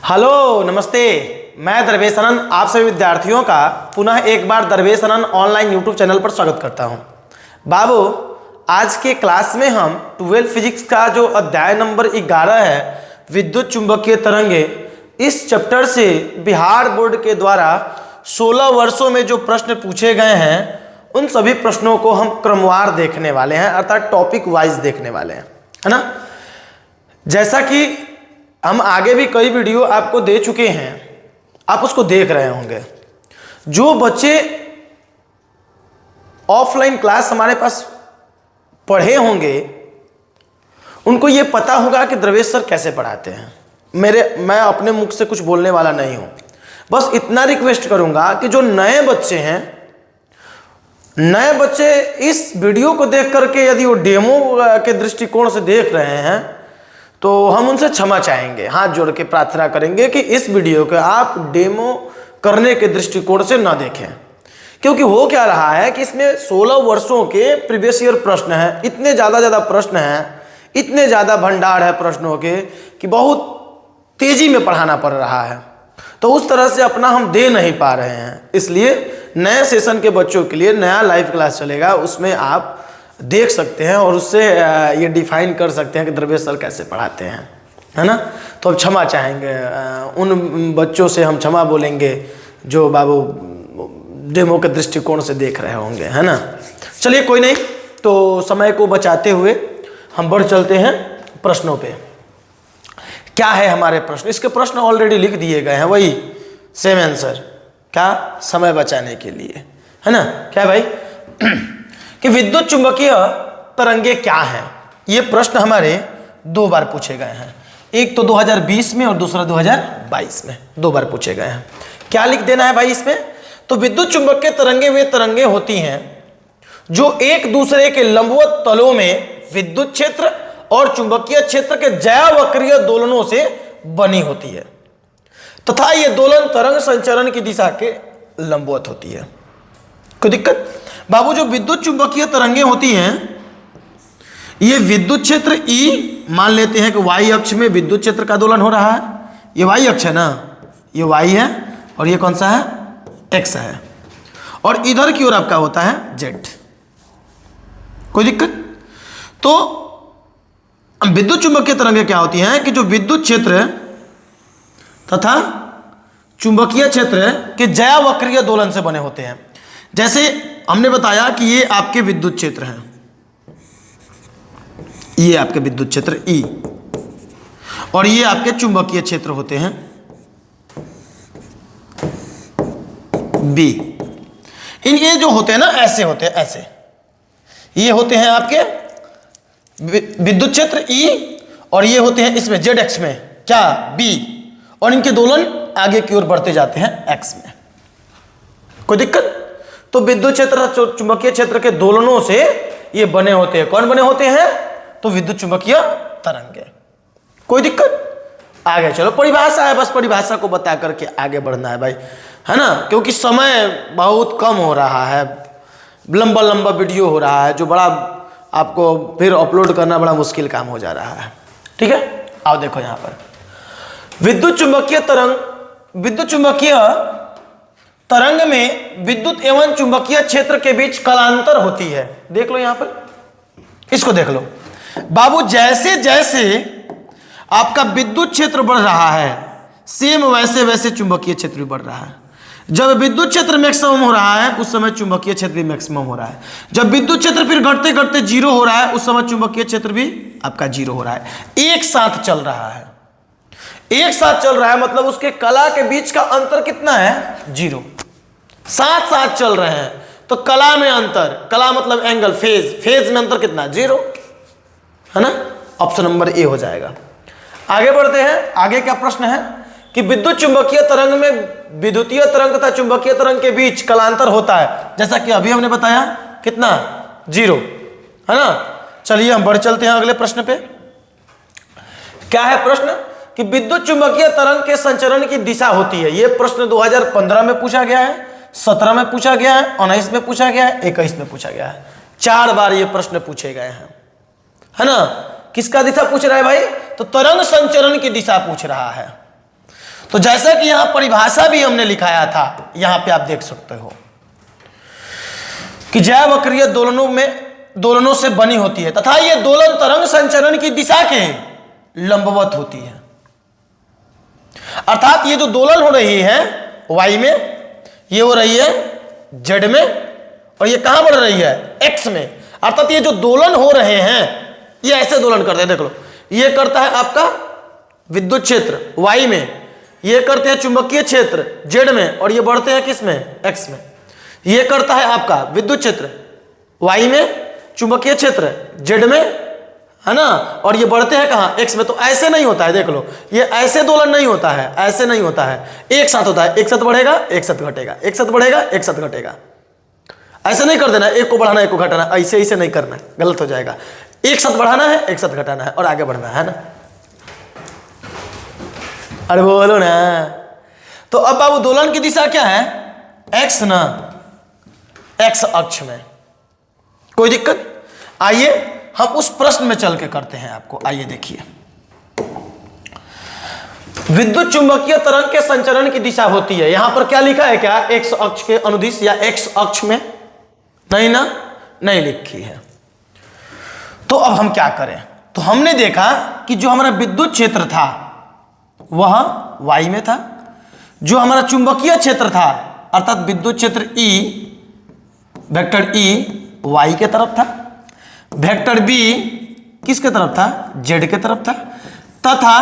Hello नमस्ते, मैं दरवेश आनंद आप सभी विद्यार्थियों का पुनः एक बार दरवेश आनंद ऑनलाइन यूट्यूब चैनल पर स्वागत करता हूं। बाबू, आज के क्लास में हम 12 फिजिक्स का जो अध्याय नंबर 11 है विद्युत चुंबकीय तरंगे, इस चैप्टर से बिहार बोर्ड के द्वारा 16 वर्षों में जो प्रश्न पूछे गए हैं उन सभी प्रश्नों को हम क्रमवार देखने वाले हैं, अर्थात टॉपिक वाइज देखने वाले हैं, है ना। जैसा कि हम आगे भी कई वीडियो आपको दे चुके हैं, आप उसको देख रहे होंगे। जो बच्चे ऑफलाइन क्लास हमारे पास पढ़े होंगे उनको ये पता होगा कि दरवेश सर कैसे पढ़ाते हैं। मैं अपने मुख से कुछ बोलने वाला नहीं हूं, बस इतना रिक्वेस्ट करूंगा कि जो नए बच्चे हैं, नए बच्चे इस वीडियो को देख करके यदि वो डेमो के दृष्टिकोण से देख रहे हैं तो हम उनसे क्षमा चाहेंगे, हाथ जोड़ के प्रार्थना करेंगे कि इस वीडियो को आप डेमो करने के दृष्टिकोण से ना देखें। क्योंकि हो क्या रहा है कि इसमें 16 वर्षों के प्रीवियस ईयर प्रश्न हैं, इतने ज़्यादा प्रश्न हैं, इतने ज़्यादा भंडार है प्रश्नों के कि बहुत तेज़ी में पढ़ाना पड़ रहा है। तो उस तरह से अपना हम दे नहीं पा रहे हैं, इसलिए नए सेशन के बच्चों के लिए नया लाइव क्लास चलेगा, उसमें आप देख सकते हैं और उससे ये डिफाइन कर सकते हैं कि दरवेश सर कैसे पढ़ाते हैं, है ना। तो अब क्षमा चाहेंगे, उन बच्चों से हम क्षमा बोलेंगे जो बाबू डेमो के दृष्टिकोण से देख रहे होंगे, है ना। चलिए कोई नहीं, तो समय को बचाते हुए हम बढ़ चलते हैं प्रश्नों पे। क्या है हमारे प्रश्न? इसके प्रश्न ऑलरेडी लिख दिए गए हैं, वही सेम आंसर, क्या समय बचाने के लिए, है ना। क्या है भाई कि विद्युत चुंबकीय तरंगे क्या हैं? ये प्रश्न हमारे 2 बार पूछे गए हैं, एक तो 2020 में और दूसरा 2022 में, 2 बार पूछे गए हैं। क्या लिख देना है भाई इसमें? तो विद्युत चुंबकीय तरंगे वे तरंगे होती हैं जो एक दूसरे के लंबवत तलों में विद्युत क्षेत्र और चुंबकीय क्षेत्र के ज्यावक्रीय दोलनों से बनी होती है तथा ये दोलन तरंग संचरण की दिशा के लंबवत होती है। कोई दिक्कत? बाबू, जो विद्युत चुंबकीय तरंगे होती हैं ये विद्युत क्षेत्र E मान लेते हैं कि वाई अक्ष में विद्युत क्षेत्र का दोलन हो रहा है, ये वाई अक्ष है ना, ये वाई है और ये कौन सा है? एक्स है, और इधर की ओर आपका होता है जेड। कोई दिक्कत? तो विद्युत चुंबकीय तरंगे क्या होती हैं कि जो विद्युत क्षेत्र तथा चुंबकीय क्षेत्र के ज्यावक्रीय दोलन से बने होते हैं। जैसे हमने बताया कि ये आपके विद्युत क्षेत्र हैं, ये आपके विद्युत क्षेत्र E और ये आपके चुंबकीय क्षेत्र होते हैं B। ये जो होते हैं ना, ऐसे होते हैं, ऐसे ये होते हैं आपके विद्युत क्षेत्र E और ये होते हैं इसमें जेड एक्स में क्या? B, और इनके दोलन आगे की ओर बढ़ते जाते हैं एक्स में। कोई दिक्कत? तो विद्युत क्षेत्र चुंबकीय क्षेत्र के दोलनों से ये बने होते हैं। कौन बने होते हैं? तो विद्युत चुंबकीय तरंगे। कोई दिक्कत? आगे चलो, परिभाषा है, बस परिभाषा को बता करके आगे बढ़ना है भाई, है ना। क्योंकि समय बहुत कम हो रहा है, लंबा लंबा वीडियो हो रहा है जो बड़ा आपको फिर अपलोड करना बड़ा मुश्किल काम हो जा रहा है। ठीक है, आओ देखो यहाँ पर विद्युत चुंबकीय तरंग में विद्युत एवं चुंबकीय क्षेत्र के बीच कलांतर होती है। देख लो यहां पर, इसको देख लो बाबू, जैसे जैसे आपका विद्युत क्षेत्र बढ़ रहा है सेम वैसे वैसे चुंबकीय क्षेत्र भी बढ़ रहा है। जब विद्युत क्षेत्र मैक्सिमम हो रहा है उस समय चुंबकीय क्षेत्र भी मैक्सिमम हो रहा है। जब विद्युत क्षेत्र फिर घटते घटते 0 हो रहा है उस समय चुंबकीय क्षेत्र भी आपका 0 हो रहा है। एक साथ चल रहा है, एक साथ चल रहा है, मतलब उसके कला के बीच का अंतर कितना है? 0। साथ साथ चल रहे हैं तो कला में अंतर, कला मतलब एंगल, फेज में अंतर कितना? 0, है ना। ऑप्शन नंबर ए हो जाएगा। आगे बढ़ते हैं। आगे क्या प्रश्न है कि विद्युत चुंबकीय तरंग में विद्युतीय तरंग तथा चुंबकीय तरंग के बीच कलांतर होता है, जैसा कि अभी हमने बताया, कितना? 0, है ना। चलिए हम बढ़ चलते हैं अगले प्रश्न पे। क्या है प्रश्न कि विद्युत चुंबकीय तरंग के संचरण की दिशा होती है। यह प्रश्न 2015 में पूछा गया है, 17 में पूछा गया है, 19 में पूछा गया है, 21 में पूछा गया है। 4 बार ये प्रश्न पूछे गए हैं, है ना। किसका दिशा पूछ रहा है भाई? तो तरंग संचरण की दिशा पूछ रहा है। तो जैसा कि यहां परिभाषा भी हमने लिखाया था, यहां पे आप देख सकते हो कि जैव वक्रीय दोलनों से बनी होती है तथा यह दोलन तरंग संचरण की दिशा के लंबवत होती है। अर्थात ये जो दोलन हो रही है y में, ये हो रही है z में, और ये कहां बढ़ रही है x में। अर्थात ये जो दोलन हो रहे हैं ये ऐसे दोलन करते हैं, देख लो, ये करता है आपका विद्युत क्षेत्र y में, ये करते हैं चुंबकीय क्षेत्र z में, और ये बढ़ते हैं किस में x में। ये करता है आपका विद्युत क्षेत्र y में, चुंबकीय क्षेत्र z में, है ना, और ये बढ़ते हैं कहां x में। तो ऐसे नहीं होता है, देख लो, ये ऐसे दोलन नहीं होता है, ऐसे नहीं होता है, एक साथ होता है, एक साथ बढ़ेगा एक साथ घटेगा, एक साथ बढ़ेगा एक साथ घटेगा। ऐसे नहीं कर देना, एक को बढ़ाना एक को घटाना, ऐसे ऐसे नहीं करना, गलत हो जाएगा। एक साथ बढ़ाना है एक साथ घटाना है और आगे बढ़ना है ना। अरे बोलो ना। तो अब बाबू दोलन की दिशा क्या है, x ना, x अक्ष में। कोई दिक्कत? आइए हम उस प्रश्न में चल के करते हैं आपको। आइए देखिए, विद्युत चुंबकीय तरंग के संचरण की दिशा होती है, यहां पर क्या लिखा है, क्या x अक्ष के अनुदिश या x अक्ष में? नहीं ना, नहीं लिखी है। तो अब हम क्या करें? तो हमने देखा कि जो हमारा विद्युत क्षेत्र था वह y में था, जो हमारा चुंबकीय क्षेत्र था अर्थात विद्युत क्षेत्र E, वेक्टर E y के तरफ था, वेक्टर b किसके तरफ था, z के तरफ था, तथा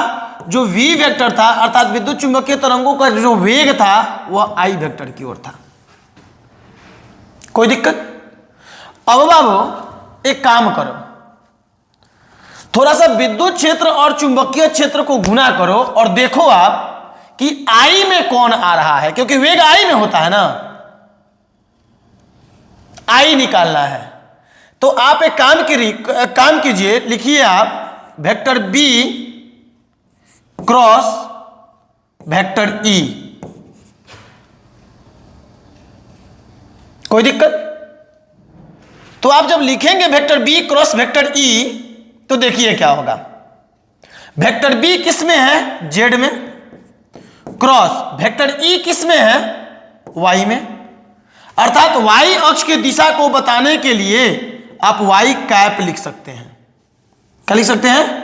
जो v वेक्टर था अर्थात विद्युत चुंबकीय तरंगों का जो वेग था वह i वेक्टर की ओर था। कोई दिक्कत? अब बाबू एक काम करो, थोड़ा सा विद्युत क्षेत्र और चुंबकीय क्षेत्र को गुणा करो और देखो आप कि I में कौन आ रहा है, क्योंकि वेग I में होता है ना, I निकालना है। तो आप एक काम कीजिए, लिखिए आप vector B cross vector E। कोई दिक्कत? तो आप जब लिखेंगे vector B cross vector E तो देखिए क्या होगा, वेक्टर B किस में है, Z में, क्रॉस वेक्टर E किस में है, Y में। अर्थात Y अक्ष की दिशा को बताने के लिए आप y कैप लिख सकते हैं। क्या लिख सकते हैं?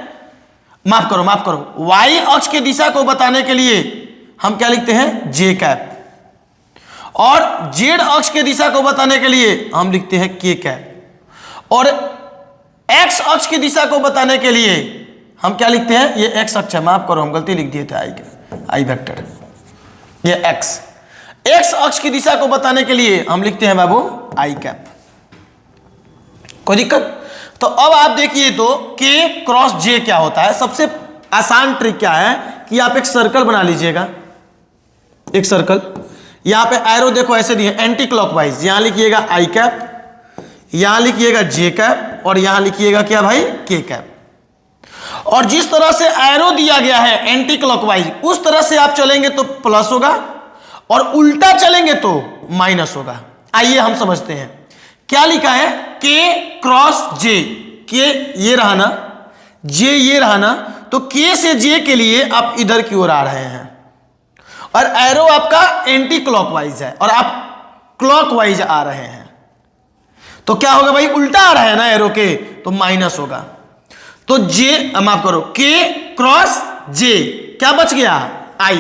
माफ करो, y अक्ष की दिशा को बताने के लिए हम क्या लिखते हैं, j कैप, और z अक्ष की दिशा को बताने के लिए हम लिखते हैं k कैप, और x अक्ष की दिशा को बताने के लिए हम क्या लिखते हैं, ये x अक्ष है, माफ करो हम गलती लिख दिए थे, i वेक्टर, ये x अक्ष की दिशा को बताने के लिए हम लिखते हैं बाबू i कैप। कोई दिक्कत? तो अब आप देखिए तो k क्रॉस j क्या होता है। सबसे आसान ट्रिक क्या है कि आप एक सर्कल बना लीजिएगा, एक सर्कल, यहां पे एरो देखो ऐसे दिए एंटी क्लॉकवाइज, यहां लिखिएगा i कैप, यहां लिखिएगा j कैप, और यहां लिखिएगा क्या भाई, k कैप। और जिस तरह से एरो दिया गया है एंटी क्लॉकवाइज उस तरह से आप चलेंगे तो प्लस होगा, और उल्टा चलेंगे तो माइनस होगा। आइए हम समझते हैं क्या लिखा है, k क्रॉस j, k ये रहा ना, j ये रहा ना, तो k से j के लिए आप इधर की ओर आ रहे हैं, और एरो आपका एंटी क्लॉकवाइज है और आप क्लॉकवाइज आ रहे हैं, तो क्या होगा भाई, उल्टा आ रहा है ना एरो के, तो माइनस होगा। तो j, माफ करो, k क्रॉस j क्या बच गया, i,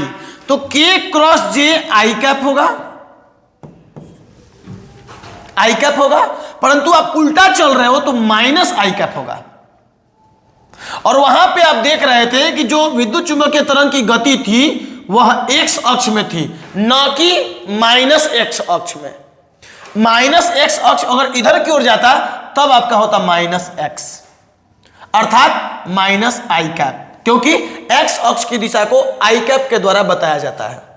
तो k cross j i cap होगा, आई कैप होगा, परंतु आप उल्टा चल रहे हो तो माइनस आई कैप होगा। और वहां पे आप देख रहे थे कि जो विद्युत चुंबकीय तरंग की गति थी वह x अक्ष में थी, ना कि माइनस x अक्ष में। माइनस x अक्ष अगर इधर की ओर जाता तब आपका होता माइनस x, अर्थात माइनस आई कैप, क्योंकि x अक्ष की दिशा को आई कैप के द्वारा बताया जाता है।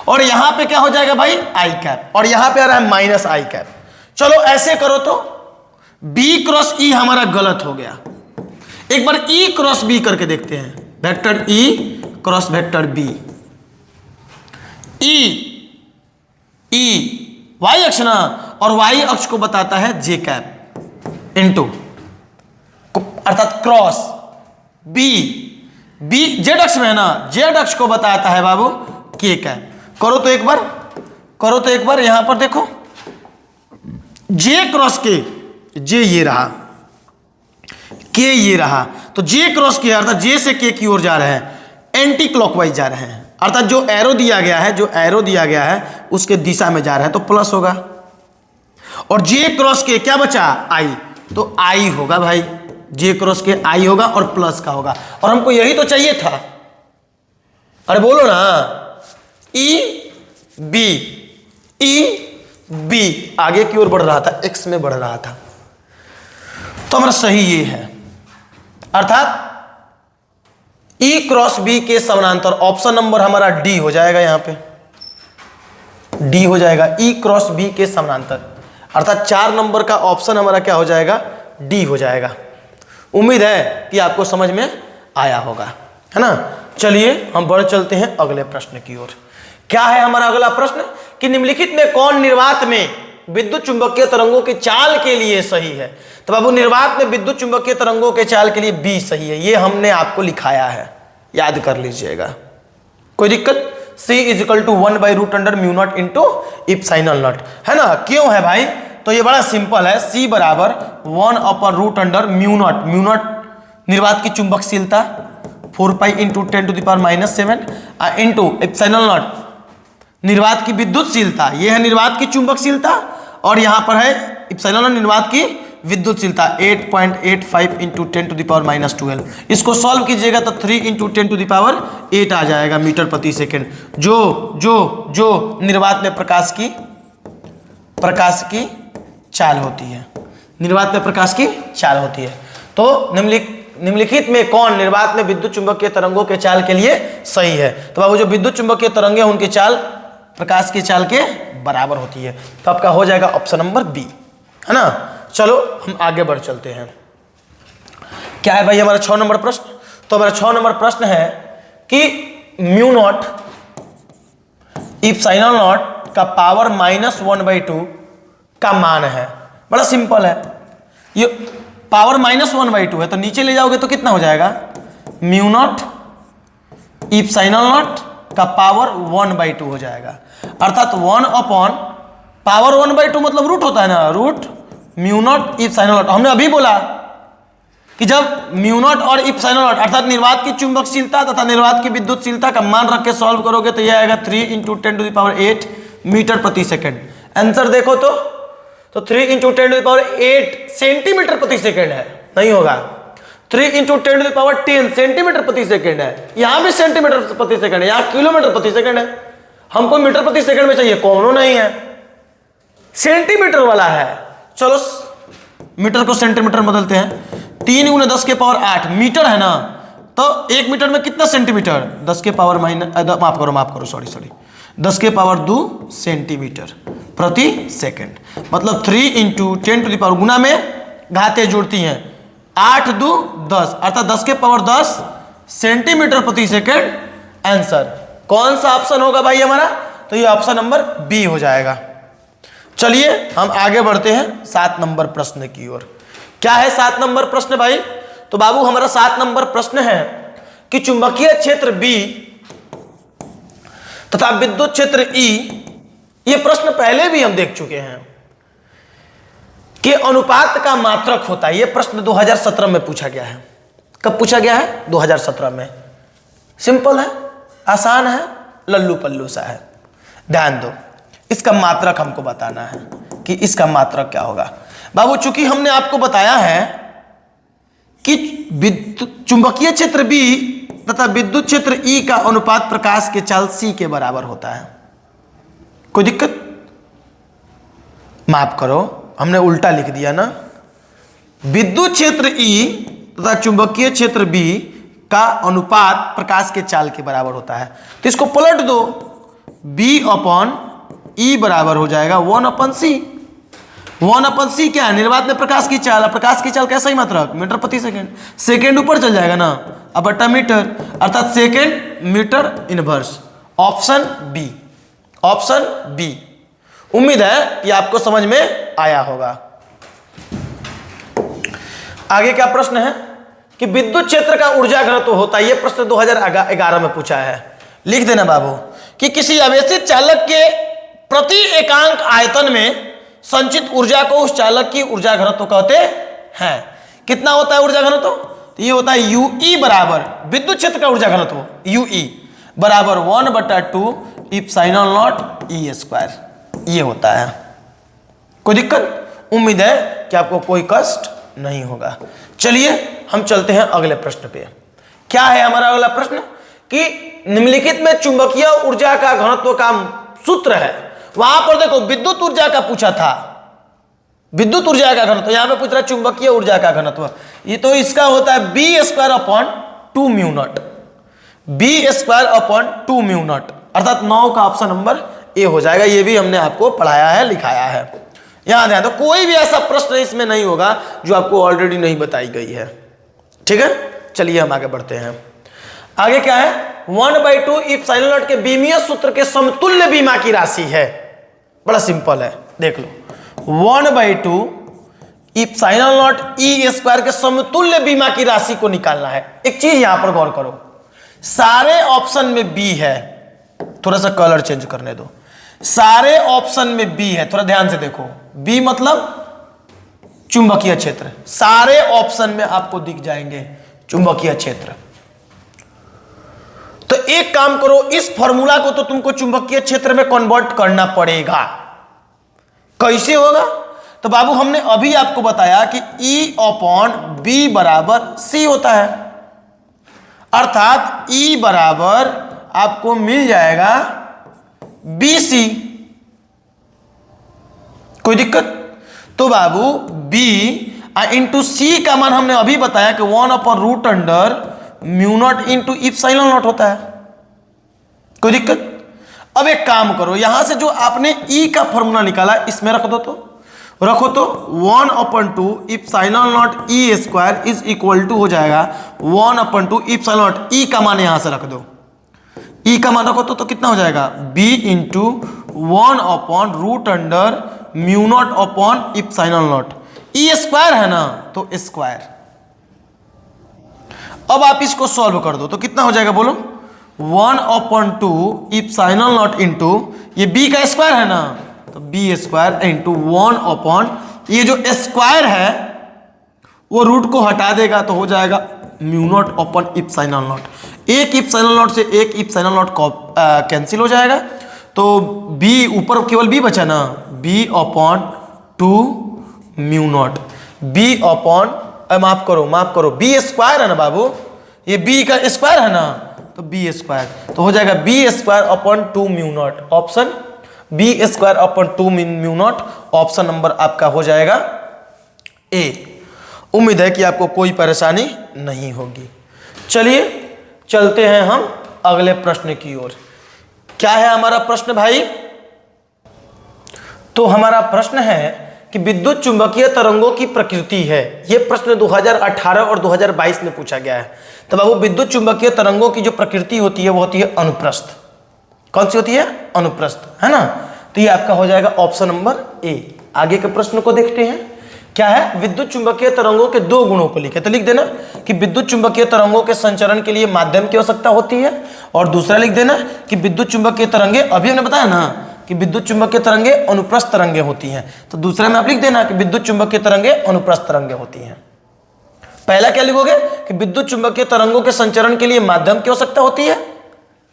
और यहां पे क्या हो जाएगा भाई, आई कैप, और यहां पे आ रहा है माइनस आई कैप। चलो ऐसे करो तो b क्रॉस e हमारा गलत हो गया, एक बार e क्रॉस b करके देखते हैं, vector e cross vector b, e y अक्ष ना, और y अक्ष को बताता है j कैप इनटू, अर्थात क्रॉस b बी जेड अक्ष में है ना, जेड अक्ष को बताता है बाबू के का। करो तो एक बार यहां पर देखो, जे क्रॉस के, जे ये रहा, के ये रहा, तो जे क्रॉस के अर्थात जे से के की ओर जा रहे हैं, एंटी क्लॉकवाइज जा रहे हैं, अर्थात जो एरो दिया गया है उसके दिशा में जा रहा है तो प्लस होगा। और जे क्रॉस के क्या बचा, आई, तो आई होगा भाई, जे क्रॉस के आई होगा और प्लस का होगा। और हमको यही तो चाहिए था, अरे बोलो ना, ई बी आगे की ओर बढ़ रहा था, एक्स में बढ़ रहा था, तो हमारा सही ये है, अर्थात ई क्रॉस बी के समानांतर। ऑप्शन नंबर हमारा डी हो जाएगा, यहां पे डी हो जाएगा, ई क्रॉस बी के समानांतर, अर्थात 4 नंबर का ऑप्शन हमारा क्या हो जाएगा, डी हो जाएगा। उम्मीद है कि आपको समझ में आया होगा, है ना। चलिए हम बढ़ चलते हैं अगले प्रश्न की ओर। क्या है हमारा अगला प्रश्न कि निम्नलिखित में कौन निर्वात में विद्युत चुंबकीय तरंगों की चाल के लिए सही है। तो बाबू निर्वात में विद्युत चुंबकीय तरंगों के चाल के लिए बी सही है, ये हमने आपको लिखाया है, याद कर लीजिएगा, कोई दिक्कत। C = 1/√अंडर mu naught into epsilon naught, है ना। क्यों है भाई, तो ये बड़ा सिंपल है, C बराबर 1/√अंडर म्यू नॉट निर्वात की चुंबकशीलता 4 pi into 10⁻⁻7 into epsilon not निर्वात की विद्युतशीलता, ये है निर्वात की चुंबकशीलता, और यहां पर है इप्सिलॉन नॉट निर्वात की विद्युतशीलता 8.85 इंटू 10⁻⁻12। इसको सॉल्व कीजिएगा तो 3 इंटू 10⁸ आ जाएगा मीटर प्रति सेकेंड, जो निर्वात में प्रकाश की चाल होती है, निर्वात में प्रकाश की चाल होती है। तो निम्नलिखित में कौन निर्वात में विद्युत चुंबकीय तरंगों के चाल के लिए सही है। तो बाबू जो विद्युत चुंबकीय तरंगे उनकी चाल प्रकाश की चाल के बराबर होती है, तो आपका हो जाएगा ऑप्शन नंबर बी, है ना। चलो हम आगे बढ़ चलते हैं। क्या है भाई हमारा 6 नंबर प्रश्न। तो हमारा 6 नंबर प्रश्न है कि म्यू नॉट इप्सिलॉन नॉट का पावर -1/2 का मान है। बड़ा सिंपल है, ये पावर -1/2 है, तो नीचे ले जाओगे तो कितना हो जाएगा, म्यू नॉट इप्सिलॉन नॉट का पावर 1/2 हो जाएगा, अर्थात 1 पावर 1/2 मतलब रूट होता है ना, root mu naught epsilon naught. हमने अभी बोला कि जब म्यू नॉट और इप्सिलॉन नॉट अर्थात निर्वात की चुंबकशीलता तथा निर्वात की विद्युतशीलता का मान रख के सॉल्व करोगे तो यह आएगा 3 इंटू 10⁸ मीटर प्रति सेकेंड। आंसर देखो तो 3 इंटू 10⁸ सेंटीमीटर प्रति सेकेंड है, नहीं होगा, 3 इंटू 10⁻10 सेंटीमीटर प्रति सेकेंड है, यहां भी सेंटीमीटर प्रति सेकेंड है, यहां किलोमीटर प्रति सेकेंड है, हमको मीटर प्रति सेकेंड में चाहिए, कौनो नहीं है, सेंटीमीटर वाला है। चलो मीटर को सेंटीमीटर बदलते हैं, 3 × 10⁸ मीटर है ना, तो 1 मीटर में कितना सेंटीमीटर, 10⁻2 सेंटीमीटर प्रति सेकेंड, मतलब 3 इंटू 10⁻, गुना में घातें जुड़ती हैं, 8 × 2 = 10, अर्थात 10⁻10 सेंटीमीटर प्रति सेकेंड। आंसर कौन सा ऑप्शन होगा भाई हमारा, तो ये ऑप्शन नंबर बी हो जाएगा। चलिए हम आगे बढ़ते हैं 7 नंबर प्रश्न की ओर। क्या है 7 नंबर प्रश्न भाई, तो बाबू हमारा 7 नंबर प्रश्न है कि चुंबकीय क्षेत्र बी तथा विद्युत क्षेत्र ई, ये प्रश्न पहले भी हम देख चुके हैं, कि अनुपात का मात्रक होता है। यह प्रश्न 2017 में पूछा गया है। कब पूछा गया है, 2017 में। सिंपल है, आसान है, लल्लू पल्लू सा है। ध्यान दो, इसका मात्रक हमको बताना है कि इसका मात्रक क्या होगा। बाबू चूंकि हमने आपको बताया है कि चुंबकीय क्षेत्र बी तथा विद्युत क्षेत्र ई का अनुपात प्रकाश के चाल सी के बराबर होता है। कोई दिक्कत, माफ करो हमने उल्टा लिख दिया ना। विद्युत क्षेत्र ई तथा चुंबकीय क्षेत्र बी का अनुपात प्रकाश के चाल के बराबर होता है, तो इसको पलट दो, B/E बराबर हो जाएगा 1/C। 1/C क्या है, निर्वात में प्रकाश की चाल। प्रकाश की चाल कैसा ही मात्रक, मीटर प्रति सेकेंड, सेकेंड ऊपर चल जाएगा ना, अब बटा मीटर, अर्थात second metre inverse. Option B, option B. उम्मीद है कि आपको समझ में आया होगा। आगे क्या प्रश्न है कि विद्युत क्षेत्र का ऊर्जा घनत्व होता है, यह प्रश्न 2011 में पूछा है। लिख देना बाबू कि किसी आवेशित चालक के प्रति एकांक आयतन में संचित ऊर्जा को उस चालक की ऊर्जा घनत्व कहते हैं। कितना होता है ऊर्जा घनत्व? तो ये होता है यूई बराबर विद्युत क्षेत्र का ऊर्जा घनत्व यूई बराबर 1/2 इप्सिलॉन नॉट ई स्क्वायर। ये होता है। कोई दिक्कत? उम्मीद है कि आपको कोई कष्ट नहीं होगा। चलिए हम चलते हैं अगले प्रश्न पे। क्या है हमारा अगला प्रश्न कि निम्नलिखित में चुंबकीय ऊर्जा का घनत्व का सूत्र है। वहां पर देखो विद्युत ऊर्जा का पूछा था, विद्युत ऊर्जा का घनत्व, यहां पे पूछ रहा चुंबकीय ऊर्जा का घनत्व। ये तो इसका होता है b² / 2 μ0, b² / 2 μ0, अर्थात 9 का ऑप्शन नंबर ए हो जाएगा। ये भी हमने आपको पढ़ाया है, लिखाया है। यहां ध्यान दो, कोई भी ऐसा प्रश्न इसमें नहीं होगा जो आपको ऑलरेडी नहीं बताई गई है। ठीक है, चलिए हम आगे बढ़ते हैं। आगे क्या है? 1/2 इप्सिलॉन नॉट के बीमीय सूत्र के समतुल्य बीमा की राशि है। बड़ा सिंपल है, देख लो। 1/2 इप्सिलॉन नॉट ई स्क्वायर के समतुल्य बीमा की राशि को निकालना है। एक चीज यहां पर गौर करो, सारे ऑप्शन में बी है, थोड़ा सा कलर चेंज करने दो। सारे ऑप्शन में बी है, थोड़ा ध्यान से देखो। बी मतलब चुंबकीय क्षेत्र, सारे ऑप्शन में आपको दिख जाएंगे चुंबकीय क्षेत्र। तो एक काम करो, इस फॉर्मूला को तो तुमको चुंबकीय क्षेत्र में कन्वर्ट करना पड़ेगा। कैसे होगा? तो बाबू हमने अभी आपको बताया कि E/B बराबर C होता है, अर्थात E बराबर आपको मिल जाएगा BC। कोई दिक्कत? तो बाबू B इंटू C का मान हमने अभी बताया कि 1/√μ0 इंटू इप्सिलॉन नॉट होता है। कोई दिक्कत? अब एक काम करो, यहां से जो आपने E का फॉर्मूला निकाला इसमें रख दो, तो रखो तो 1/2 epsilon naught E square is equal to हो जाएगा 1/2 इप्सिलॉन नॉट। ई का मान यहां से रख दो, ई का मान रखो तो कितना हो जाएगा? B into 1/√μ0 epsilon naught. E square है ना, तो स्क्वायर। अब आप इसको सॉल्व कर दो तो कितना हो जाएगा बोलो? 1/2 इप्सिलॉन नॉट इंटू ये b का स्क्वायर है ना, तो b² इंटू 1 ये जो स्क्वायर है वो रूट को हटा देगा तो हो जाएगा μ0 इप्सिलॉन नॉट। एक इप्सिलॉन नॉट से एक इप्सिलॉन नॉट कैंसिल हो जाएगा, तो b ऊपर केवल b बचा ना, b/2 μ0। माफ करो b² है ना बाबू, ये b का स्क्वायर है ना, तो b², तो हो जाएगा b² / 2 μ0। Option b² / 2 μ0 option number आपका हो जाएगा ए। उम्मीद है कि आपको कोई परेशानी नहीं होगी। चलिए चलते हैं हम अगले प्रश्न की ओर। क्या है हमारा प्रश्न भाई? तो हमारा प्रश्न है कि विद्युत चुंबकीय तरंगों की प्रकृति है। यह प्रश्न 2018 और 2022 में पूछा गया है। तो बाबू विद्युत चुंबकीय तरंगों की जो प्रकृति होती है वो होती है अनुप्रस्थ। कौन सी होती है? अनुप्रस्थ, है ना। तो ये आपका हो जाएगा ऑप्शन नंबर ए। आगे के प्रश्न को देखते हैं। क्या है? विद्युत चुंबकीय तरंगों के दो गुणों को लिखे। तो लिख देना कि विद्युत चुंबकीय तरंगों के संचरण के लिए माध्यम की आवश्यकता होती है, और दूसरा लिख देना कि विद्युत चुंबकीय तरंगे, अभी हमने बताया ना कि विद्युत चुंबकीय तरंगे अनुप्रस्थ तरंगे होती हैं, तो दूसरा में आप लिख देना कि विद्युत चुंबकीय तरंगे अनुप्रस्थ तरंगे होती हैं। पहला क्या लिखोगे कि विद्युत चुंबकीय तरंगों के संचरण के लिए माध्यम की आवश्यकता होती है।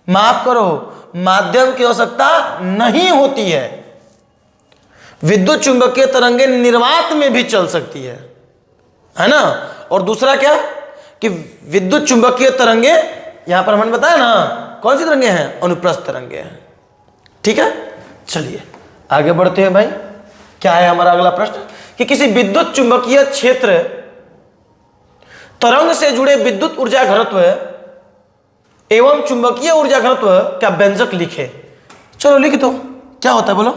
माफ करो, माध्यम की आवश्यकता नहीं होती है। विद्युत चुंबकीय तरंगे निर्वात में भी चल सकती है ना। और दूसरा क्या कि विद्युत चुंबकीय तरंगे, यहां पर हमने बताया ना कौन सी तरंगे हैं? अनुप्रस्थ तरंगे हैं। ठीक है, चलिए आगे बढ़ते हैं भाई। क्या है हमारा अगला प्रश्न कि किसी विद्युत चुंबकीय क्षेत्र तरंग से जुड़े विद्युत ऊर्जा घनत्व एवं चुंबकीय ऊर्जा घनत्व का व्यंजक लिखे। चलो लिख दो, क्या होता है बोलो?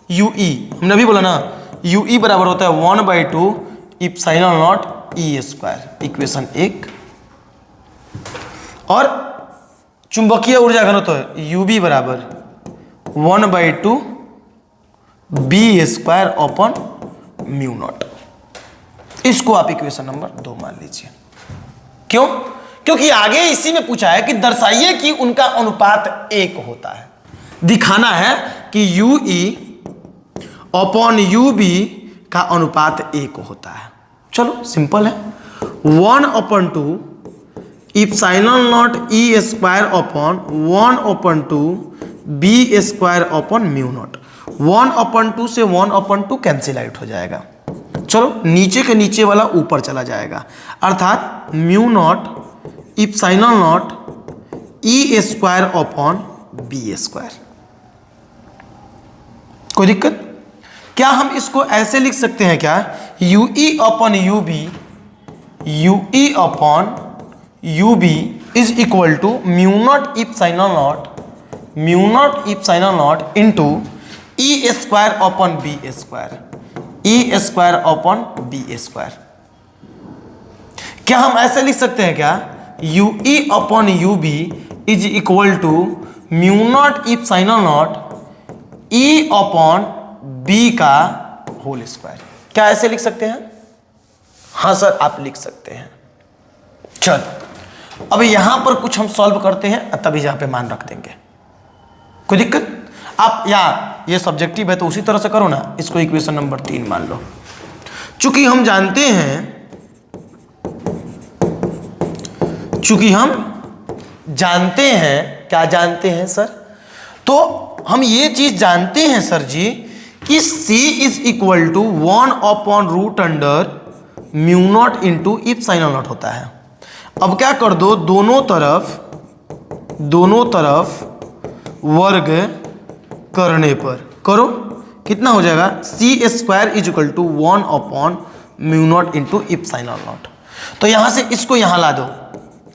यूई, हमने अभी बोला ना, यूई बराबर होता है 1/2 epsilon naught E square, equation 1। और चुंबकीय ऊर्जा घनत्व यूबी बराबर 1/2 b² / μ0। इसको आप इक्वेशन नंबर 2 मान लीजिए। क्यों? क्योंकि आगे इसी में पूछा है कि दर्शाइए कि उनका अनुपात 1 होता है। दिखाना है कि UE अपॉन UB का अनुपात 1 होता है। चलो सिंपल है, 1/2 epsilon naught E square upon 1/2 B square upon mu naught. 1/2 से 1/2 कैंसिल आउट हो जाएगा। चलो नीचे के नीचे वाला ऊपर चला जाएगा, अर्थात mu naught epsilon naught E square upon B square. कोई दिक्कत? क्या हम इसको ऐसे लिख सकते हैं क्या, UE upon UB, UE upon UB is equal to mu naught epsilon naught into E square upon B square, E square upon B square. क्या हम ऐसे लिख सकते हैं क्या, UE upon UB is equal to mu naught epsilon naught E upon B का whole square. क्या ऐसे लिख सकते हैं? हाँ सर आप लिख सकते हैं। चलो अब यहां पर कुछ हम सॉल्व करते हैं, तभी यहां पे मान रख देंगे। कोई दिक्कत? आप या ये सब्जेक्टिव है तो उसी तरह से करो ना। इसको इक्वेशन नंबर 3 मान लो। चूंकि हम जानते हैं क्या जानते हैं सर, तो हम ये चीज जानते हैं सर जी कि C इज इक्वल टू 1/√अंडर mu naught into epsilon naught होता है। अब क्या कर दो, दोनों तरफ वर्ग करने पर करो, कितना हो जाएगा, C square is equal to 1/म्यू नॉट इंटू इप्सिलॉन नॉट। तो यहां से इसको यहां ला दो,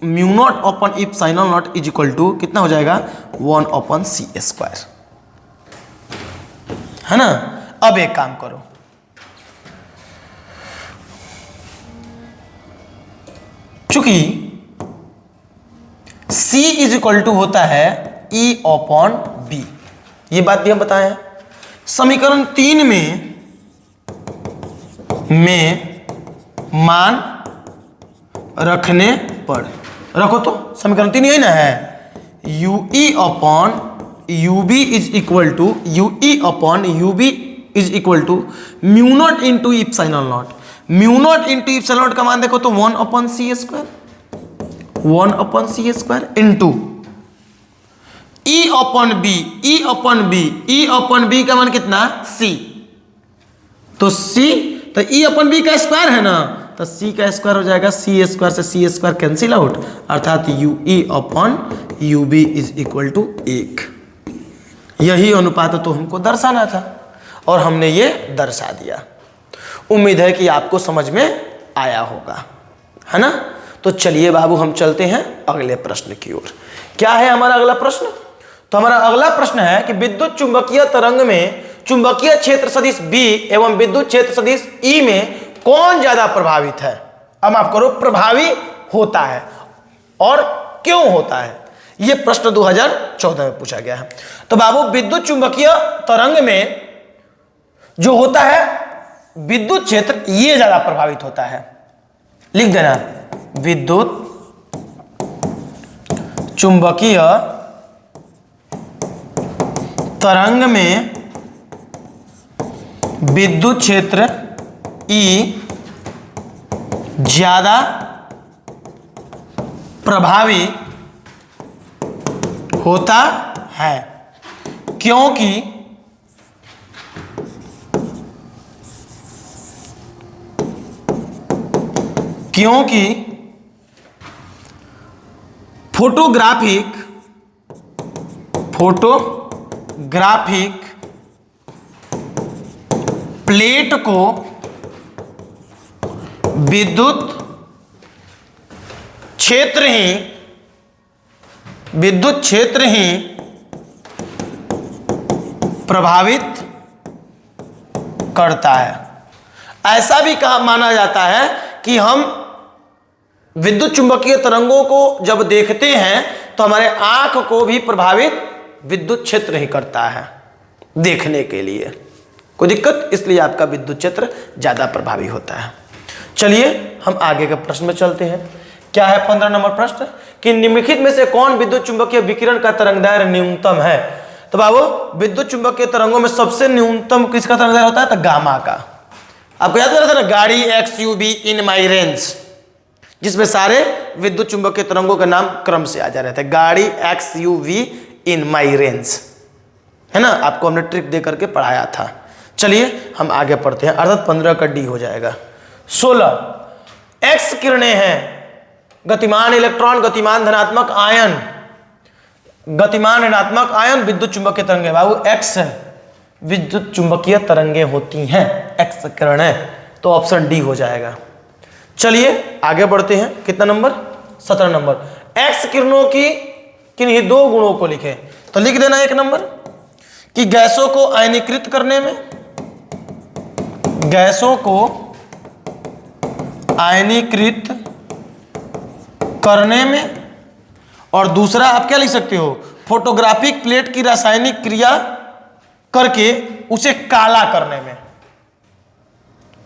mu naught upon epsilon naught is equal to कितना हो जाएगा, 1/C स्क्वायर, है ना। अब एक काम करो, चूंकि C इज इक्वल टू होता है E अपॉन B, ये बात भी हम बताए हैं। समीकरण 3 में मान रखने पर, रखो तो समीकरण 3 यही ना है, UE upon UB is equal to is equal to mu naught into epsilon naught. Mu naught into epsilon naught का मान देखो तो 1/C square into E upon B का मान कितना, C। तो E अपॉन बी का स्क्वायर है ना, तो C का स्क्वायर हो जाएगा, C स्क्वायर से C स्क्वायर कैंसिल आउट, अर्थात UE upon UB is equal to 1। यही अनुपात तो हमको दर्शाना था और हमने ये दर्शा दिया। उम्मीद है कि आपको समझ में आया होगा, है ना। तो चलिए बाबू हम चलते हैं अगले प्रश्न की ओर। क्या है हमारा अगला प्रश्न? तो हमारा अगला प्रश्न है कि विद्युत चुंबकीय तरंग में चुंबकीय क्षेत्र सदिश B एवं विद्युत क्षेत्र सदिश E में कौन ज्यादा प्रभावित है। अब आप करो, प्रभावी होता है और क्यों होता है। यह प्रश्न 2014 में पूछा गया है। तो बाबू विद्युत चुंबकीय तरंग में जो होता है विद्युत क्षेत्र, ये ज्यादा प्रभावित होता है। लिख देना, विद्युत चुंबकीय तरंग में विद्युत क्षेत्र E ज्यादा प्रभावी होता है, क्योंकि फोटोग्राफिक प्लेट को विद्युत क्षेत्र ही प्रभावित करता है। ऐसा भी कहा माना जाता है कि हम विद्युत चुंबकीय तरंगों को जब देखते हैं तो हमारे आंख को भी प्रभावित विद्युत क्षेत्र ही करता है देखने के लिए। कोई दिक्कत? इसलिए आपका विद्युत क्षेत्र ज्यादा प्रभावी होता है। चलिए हम आगे के प्रश्न में चलते हैं। क्या है 15 नंबर प्रश्न कि निम्नलिखित में से कौन विद्युत चुंबकीय विकिरण का तरंगदैर्घ्य न्यूनतम है। तो बाबू विद्युत चुंबकीय तरंगों में सबसे न्यूनतम किसका तरंगदैर्घ्य होता है, तो गामा का। आपको याद रहा था ना, गाड़ी XUV इन माई रेंज, जिसमें सारे विद्युत चुंबकीय तरंगों का नाम क्रम से आ जा रहे थे। गाड़ी XUV इन माई रेंज, है ना, आपको हमने ट्रिक दे करके पढ़ाया था। चलिए हम आगे पढ़ते हैं, अर्थात 15 का डी हो जाएगा। 16 एक्स किरणें हैं, गतिमान इलेक्ट्रॉन, गतिमान धनात्मक आयन, गतिमान ऋणात्मक आयन विद्युत चुंबकीय तरंगे। बाबू एक्स विद्युत चुंबकीय तरंगे होती हैं, एक्स किरणें, तो ऑप्शन डी हो जाएगा। चलिए आगे बढ़ते हैं, कितना नंबर 17 नंबर। एक्स किरणों की किन्हीं दो गुणों को लिखें, तो लिख देना 1 नंबर कि गैसों को आयनीकृत करने में, गैसों को आयनीकृत करने में, और दूसरा आप क्या लिख सकते हो, फोटोग्राफिक प्लेट की रासायनिक क्रिया करके उसे काला करने में।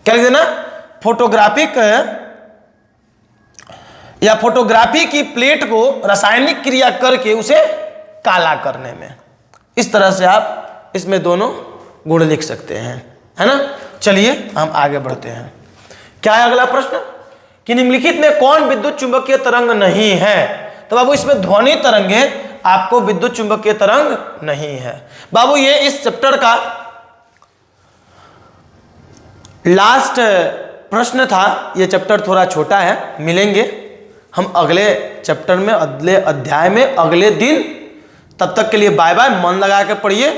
क्या लिख देना, फोटोग्राफिक या फोटोग्राफी की प्लेट को रासायनिक क्रिया करके उसे काला करने में। इस तरह से आप इसमें दोनों गुण लिख सकते हैं, है ना। चलिए हम आगे बढ़ते हैं। क्या है अगला प्रश्न कि निम्नलिखित में कौन विद्युत चुंबकीय तरंग नहीं है। तो बाबू इसमें ध्वनि तरंग है, आपको विद्युत चुंबकीय तरंग नहीं है। बाबू ये इस चैप्टर का लास्ट प्रश्न था। ये चैप्टर थोड़ा छोटा है, मिलेंगे हम अगले चैप्टर में, अगले अध्याय में, अगले दिन। तब तक के लिए बाय बाय। मन लगा के पढ़िए,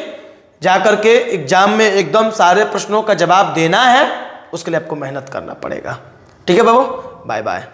जाकर के एग्जाम में एकदम सारे प्रश्नों का जवाब देना है, उसके लिए आपको मेहनत करना पड़ेगा। ठीक है बाबू, बाय बाय।